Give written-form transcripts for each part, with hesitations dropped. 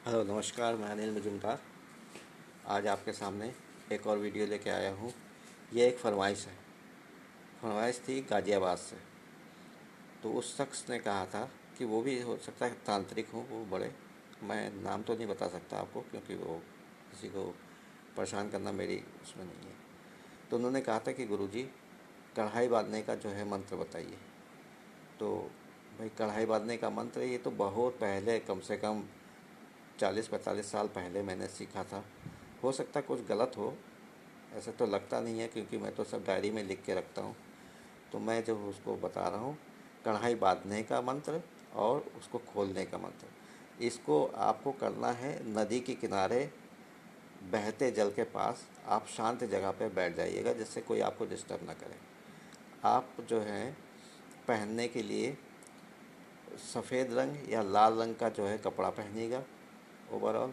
Hello नमस्कार, मैं अनिल मजुमदार। आज आपके सामने एक और वीडियो लेके आया हूँ। ये एक फरमाइश है। फरमाइश थी गाज़ियाबाद से। तो उस शख्स ने कहा था कि वो भी हो सकता है तांत्रिक हो, वो बड़े, मैं नाम तो नहीं बता सकता आपको क्योंकि वो किसी को परेशान करना मेरी उसमें नहीं है। तो उन्होंने कहा था कि गुरुजी कढ़ाई बांधने का जो है मंत्र बताइए। तो भाई कढ़ाई बांधने का मंत्र ये तो बहुत पहले, कम से कम 40-45 साल पहले मैंने सीखा था। हो सकता कुछ गलत हो, ऐसा तो लगता नहीं है क्योंकि मैं तो सब डायरी में लिख के रखता हूँ। तो मैं जो उसको बता रहा हूँ, कढ़ाई बांधने का मंत्र और उसको खोलने का मंत्र। इसको आपको करना है नदी के किनारे, बहते जल के पास। आप शांत जगह पे बैठ जाइएगा जिससे कोई आपको डिस्टर्ब ना करे। आप जो है पहनने के लिए सफ़ेद रंग या लाल रंग का जो है कपड़ा पहनिएगा ओवरऑल।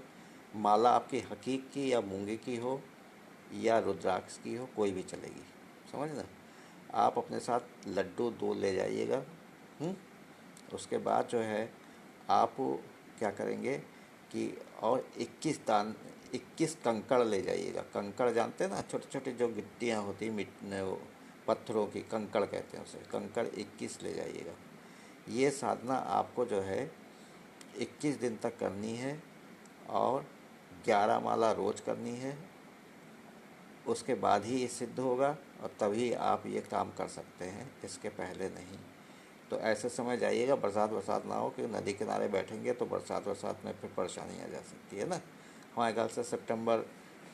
माला आपकी हकीक की या मूंगे की हो या रुद्राक्ष की हो, कोई भी चलेगी, समझ ना। आप अपने साथ लड्डू 2 ले जाइएगा। हुँ? उसके बाद जो है आप क्या करेंगे कि और 21 कंकड़ ले जाइएगा। कंकड़ जानते हैं ना, छोटे छोटे जो गिट्टियाँ होती हैं, वो पत्थरों की कंकड़ कहते हैं उसे। कंकड़ 21 ले जाइएगा। ये साधना आपको जो है 21 दिन तक करनी है और 11 माला रोज करनी है। उसके बाद ही ये सिद्ध होगा और तभी आप ये काम कर सकते हैं, इसके पहले नहीं। तो ऐसे समय जाइएगा, बरसात बरसात ना हो, क्योंकि नदी किनारे बैठेंगे तो बरसात बरसात में फिर परेशानी आ जा सकती है ना। हमारे ख्याल से सितंबर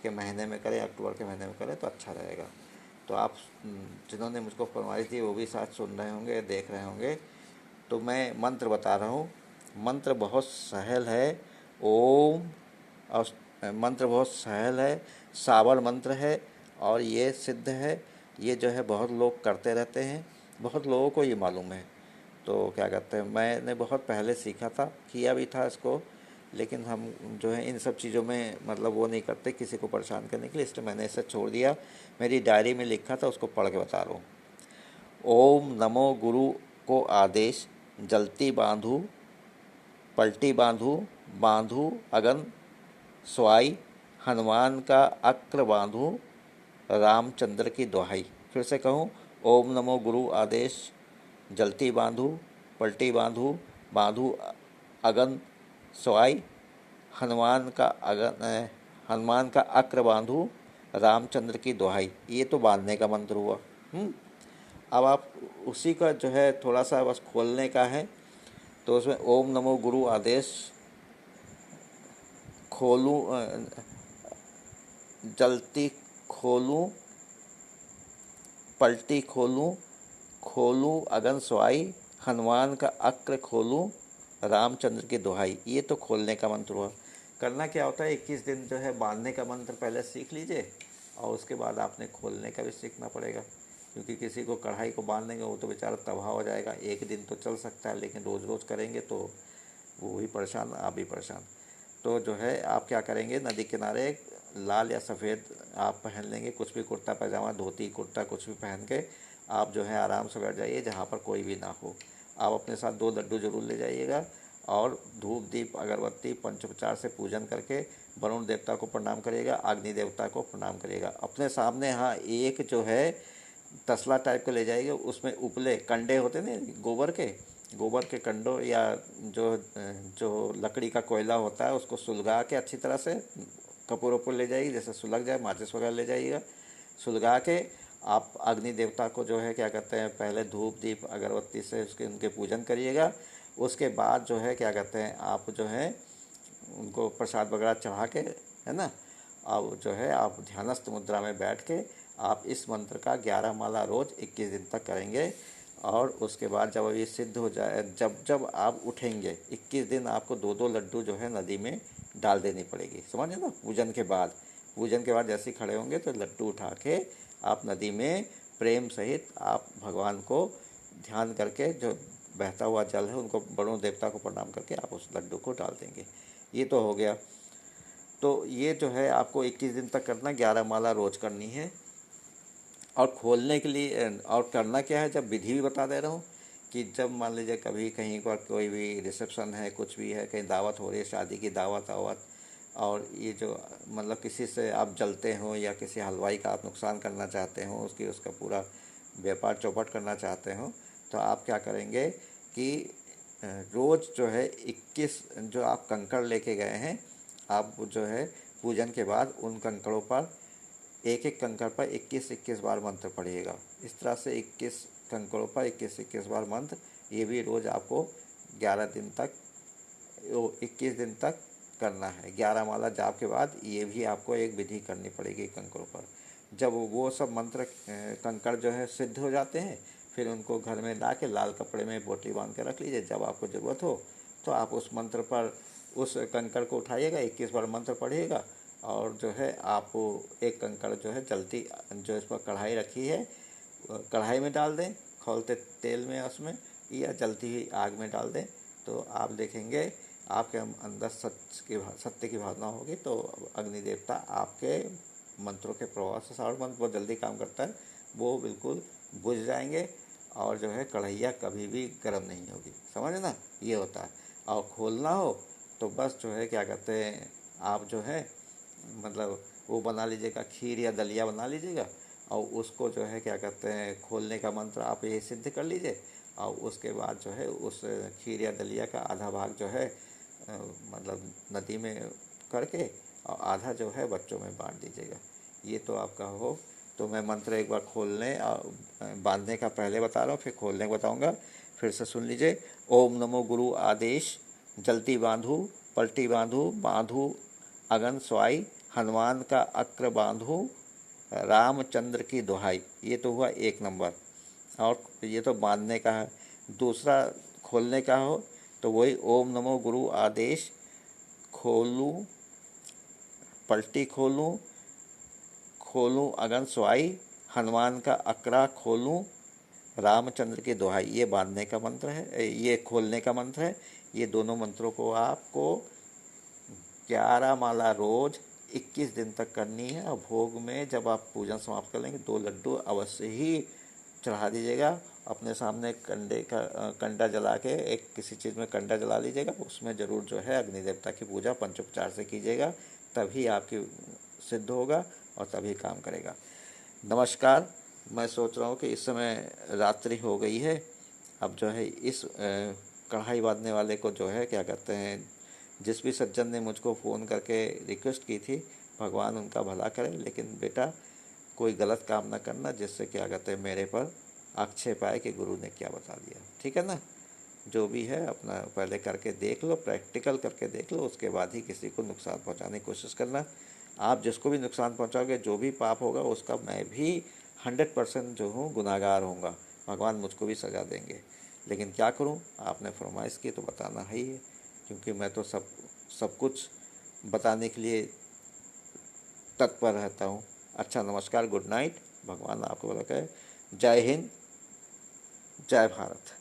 के महीने में करें, अक्टूबर के महीने में करें तो अच्छा रहेगा। तो आप जिन्होंने मुझको फरमाइश दी वो भी साथ सुन रहे होंगे, देख रहे होंगे। तो मैं मंत्र बता रहा हूँ। मंत्र बहुत सहल है। ओम, और मंत्र बहुत सहल है, सावर मंत्र है और ये सिद्ध है। ये जो है बहुत लोग करते रहते हैं, बहुत लोगों को ये मालूम है। तो क्या कहते हैं, मैंने बहुत पहले सीखा था, किया भी था इसको, लेकिन हम जो है इन सब चीज़ों में मतलब वो नहीं करते किसी को परेशान करने के लिए, इसलिए मैंने इसे छोड़ दिया। मेरी डायरी में लिखा था, उसको पढ़ के बता रहा हूँ। ओम नमो गुरु को आदेश, जलती बांधू पलटी बांधू, बांधू अगन स्वाई, हनुमान का अक्र बांधू, रामचंद्र की दोहाई। फिर से कहूँ, ओम नमो गुरु आदेश, जलती बांधू पलटी बांधू, बांधू अगन स्वाई, हनुमान का हनुमान का अक्र बांधू, रामचंद्र की दोहाई। ये तो बांधने का मंत्र हुआ। अब आप उसी का जो है थोड़ा सा बस खोलने का है। तो उसमें ओम नमो गुरु आदेश, खोलूं जलती खोलूं पलटी खोलूं, खोलूं अगन स्वाई, हनुमान का अक्र खोलूं, रामचंद्र की दुहाई। ये तो खोलने का मंत्र हुआ। करना क्या होता है, 21 दिन जो है बांधने का मंत्र पहले सीख लीजिए और उसके बाद आपने खोलने का भी सीखना पड़ेगा, क्योंकि किसी को कढ़ाई को बांध देंगे वो तो बेचारा तबाह हो जाएगा। एक दिन तो चल सकता है, लेकिन रोज़ रोज़ करेंगे तो वो भी परेशान, आप भी परेशान। तो जो है आप क्या करेंगे, नदी किनारे लाल या सफ़ेद आप पहन लेंगे, कुछ भी, कुर्ता पैजामा धोती कुर्ता कुछ भी पहन के आप जो है आराम से बैठ जाइए जहाँ पर कोई भी ना हो। आप अपने साथ 2 लड्डू ज़रूर ले जाइएगा और धूप दीप अगरबत्ती पंचोपचार से पूजन करके वरुण देवता को प्रणाम करिएगा, अग्नि देवता को प्रणाम करिएगा। अपने सामने हाँ एक जो है तसला टाइप का ले जाइएगा, उसमें उपले कंडे होते ना गोबर के कंडों या जो जो लकड़ी का कोयला होता है उसको सुलगा के अच्छी तरह से कपूर वपूर ले जाइए, जैसे सुलग जाए, माचिस वगैरह ले जाइएगा। सुलगा के आप अग्नि देवता को जो है क्या कहते हैं, पहले धूप दीप अगरबत्ती से उसके उनके पूजन करिएगा। उसके बाद जो है क्या कहते हैं, आप जो है उनको प्रसाद वगैरह चढ़ा के, है ना, अब जो है आप ध्यानस्थ मुद्रा में बैठ के आप इस मंत्र का 11 माला रोज़ 21 दिन तक करेंगे। और उसके बाद जब ये सिद्ध हो जाए, जब जब आप उठेंगे 21 दिन आपको 2-2 लड्डू जो है नदी में डाल देनी पड़ेगी, समझे ना। पूजन के बाद जैसे ही खड़े होंगे तो लड्डू उठा के आप नदी में प्रेम सहित आप भगवान को ध्यान करके, जो बहता हुआ जल है उनको, वरुण देवता को प्रणाम करके आप उस लड्डू को डाल देंगे। ये तो हो गया। तो ये जो है आपको 21 दिन तक करना, 11 माला रोज़ करनी है। और खोलने के लिए और करना क्या है, जब विधि भी बता दे रहा हूँ कि जब मान लीजिए कभी कहीं पर कोई भी रिसेप्शन है, कुछ भी है, कहीं दावत हो रही है, शादी की दावत आवत, और ये जो मतलब किसी से आप जलते हो या किसी हलवाई का आप नुकसान करना चाहते हो, उसका पूरा व्यापार चौपट करना चाहते हो, तो आप क्या करेंगे कि रोज़ जो है 21 जो आप कंकड़ लेके गए हैं, आप जो है पूजन के बाद उन कंकड़ों पर एक एक कंकड़ पर 21-21 बार मंत्र पढ़िएगा। इस तरह से 21 कंकड़ों पर 21-21 बार मंत्र, ये भी रोज़ आपको 11 दिन तक 21 दिन तक करना है। 11 माला जाप के बाद ये भी आपको एक विधि करनी पड़ेगी कंकड़ों पर। जब वो सब मंत्र कंकड़ जो है सिद्ध हो जाते हैं, फिर उनको घर में ला के लाल कपड़े में पोटली बांध के रख लीजिए। जब आपको ज़रूरत हो तो आप उस मंत्र पर उस कंकड़ को उठाइएगा, 21 बार मंत्र पढ़िएगा, और जो है आप एक कंकड़ जो है जलती जो इस पर कढ़ाई रखी है, कढ़ाई में डाल दें, खौलते तेल में उसमें, या जलती हुई आग में डाल दें। तो आप देखेंगे आपके अंदर सत्य की भावना होगी, तो अग्नि देवता आपके मंत्रों के प्रभाव से, साउंड मंत्र बहुत जल्दी काम करता है, वो बिल्कुल बुझ जाएंगे, और जो है कढ़ैया कभी भी गर्म नहीं होगी। समझे ना, ये होता है। और खोलना हो तो बस जो है क्या कहते हैं, आप जो है मतलब वो बना लीजिएगा, खीर या दलिया बना लीजिएगा, और उसको जो है क्या कहते हैं खोलने का मंत्र आप ये सिद्ध कर लीजिए, और उसके बाद जो है उस खीर या दलिया का आधा भाग जो है मतलब नदी में करके, और आधा जो है बच्चों में बांट दीजिएगा। ये तो आपका हो। तो मैं मंत्र एक बार खोलने और बांधने का पहले बता रहा हूँ, फिर खोलने को बताऊँगा। फिर से सुन लीजिए। ओम नमो गुरु आदेश, जलती बांधू पलटी बांधू, बांधू अगन स्वाई, हनुमान का अक्र बांधू, रामचंद्र की दुहाई। ये तो हुआ 1 नंबर, और ये तो बांधने का है। दूसरा खोलने का हो तो वही ओम नमो गुरु आदेश, खोलूं पलटी खोलूं, खोलूं अगन स्वाई, हनुमान का अकड़ा खोलूं, रामचंद्र की दुहाई। ये बांधने का मंत्र है, ये खोलने का मंत्र है। ये दोनों मंत्रों को आपको 11 माला रोज 21 दिन तक करनी है। और भोग में जब आप पूजन समाप्त कर लेंगे 2 लड्डू अवश्य ही चढ़ा दीजिएगा। अपने सामने कंडा जला के, एक किसी चीज़ में कंडा जला लीजिएगा, उसमें ज़रूर जो है अग्नि देवता की पूजा पंचोपचार से कीजिएगा, तभी आपकी सिद्ध होगा और तभी काम करेगा। नमस्कार। मैं सोच रहा हूँ कि इस समय रात्रि हो गई है। अब जो है इस कढ़ाई बांधने वाले को जो है क्या कहते हैं, जिस भी सज्जन ने मुझको फ़ोन करके रिक्वेस्ट की थी, भगवान उनका भला करे, लेकिन बेटा कोई गलत काम ना करना जिससे क्या कहते हैं मेरे पर आक्षेप आए कि गुरु ने क्या बता दिया। ठीक है ना। जो भी है अपना पहले करके देख लो, प्रैक्टिकल करके देख लो, उसके बाद ही किसी को नुकसान पहुंचाने की कोशिश करना। आप जिसको भी नुकसान पहुंचाओगे, जो भी पाप होगा उसका मैं भी 100% जो हूँ गुनाहगार होऊंगा। भगवान मुझको भी सज़ा देंगे, लेकिन क्या करूँ, आपने फरमाइश की तो बताना है ही है, क्योंकि मैं तो सब कुछ बताने के लिए तत्पर रहता हूँ। अच्छा, नमस्कार, गुड नाइट। भगवान आपको भला करे। जय हिंद, जय भारत।